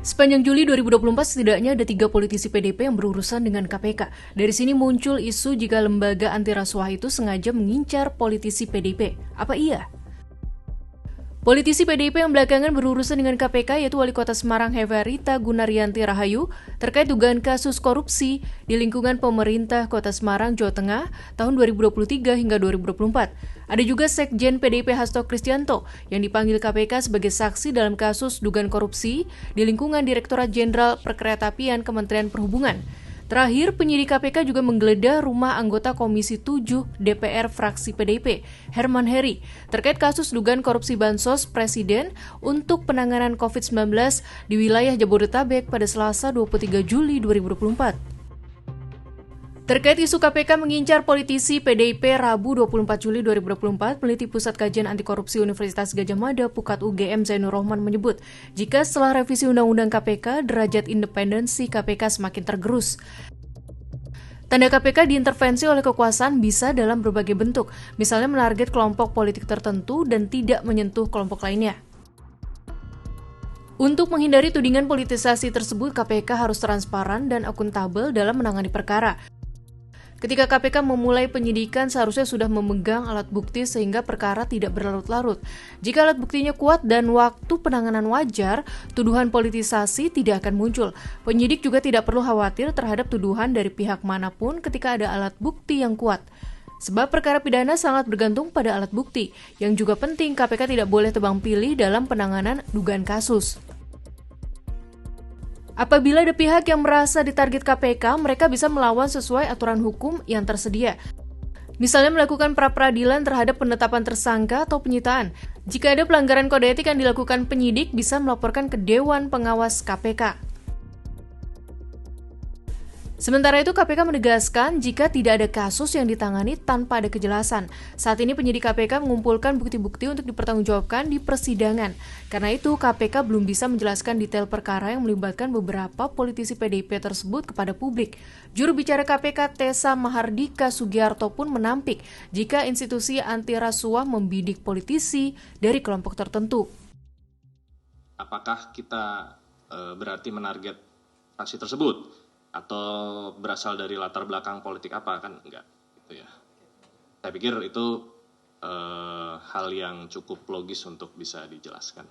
Sepanjang Juli 2024, setidaknya ada 3 politisi PDIP yang berurusan dengan KPK. Dari sini muncul isu jika lembaga anti rasuah itu sengaja mengincar politisi PDIP. Apa iya? Politisi PDIP yang belakangan berurusan dengan KPK yaitu Wali Kota Semarang Heverita Gunaryanti Rahayu terkait dugaan kasus korupsi di lingkungan pemerintah Kota Semarang, Jawa Tengah tahun 2023 hingga 2024. Ada juga Sekjen PDIP Hasto Kristianto yang dipanggil KPK sebagai saksi dalam kasus dugaan korupsi di lingkungan Direktorat Jenderal Perkeretaapian Kementerian Perhubungan. Terakhir, penyidik KPK juga menggeledah rumah anggota Komisi 7 DPR fraksi PDIP, Herman Heri, terkait kasus dugaan korupsi bansos Presiden untuk penanganan COVID-19 di wilayah Jabodetabek pada Selasa 23 Juli 2024. Terkait isu KPK mengincar politisi PDIP, Rabu 24 Juli 2024, peneliti Pusat Kajian Anti Korupsi Universitas Gadjah Mada Pukat UGM Zainur Rohman menyebut, jika setelah revisi Undang-Undang KPK, derajat independensi KPK semakin tergerus. Tanda KPK diintervensi oleh kekuasaan bisa dalam berbagai bentuk, misalnya menarget kelompok politik tertentu dan tidak menyentuh kelompok lainnya. Untuk menghindari tudingan politisasi tersebut, KPK harus transparan dan akuntabel dalam menangani perkara. Ketika KPK memulai penyidikan, seharusnya sudah memegang alat bukti sehingga perkara tidak berlarut-larut. Jika alat buktinya kuat dan waktu penanganan wajar, tuduhan politisasi tidak akan muncul. Penyidik juga tidak perlu khawatir terhadap tuduhan dari pihak manapun ketika ada alat bukti yang kuat. Sebab perkara pidana sangat bergantung pada alat bukti. Yang juga penting, KPK tidak boleh tebang pilih dalam penanganan dugaan kasus. Apabila ada pihak yang merasa ditarget KPK, mereka bisa melawan sesuai aturan hukum yang tersedia. Misalnya melakukan pra-peradilan terhadap penetapan tersangka atau penyitaan. Jika ada pelanggaran kode etik yang dilakukan penyidik, bisa melaporkan ke Dewan Pengawas KPK. Sementara itu, KPK menegaskan jika tidak ada kasus yang ditangani tanpa ada kejelasan. Saat ini penyidik KPK mengumpulkan bukti-bukti untuk dipertanggungjawabkan di persidangan. Karena itu, KPK belum bisa menjelaskan detail perkara yang melibatkan beberapa politisi PDIP tersebut kepada publik. Juru bicara KPK Tessa Mahardika Sugiarto pun menampik jika institusi anti rasuah membidik politisi dari kelompok tertentu. Apakah kita berarti menarget fraksi tersebut? Atau berasal dari latar belakang politik apa, kan enggak gitu ya. Saya pikir itu hal yang cukup logis untuk bisa dijelaskan.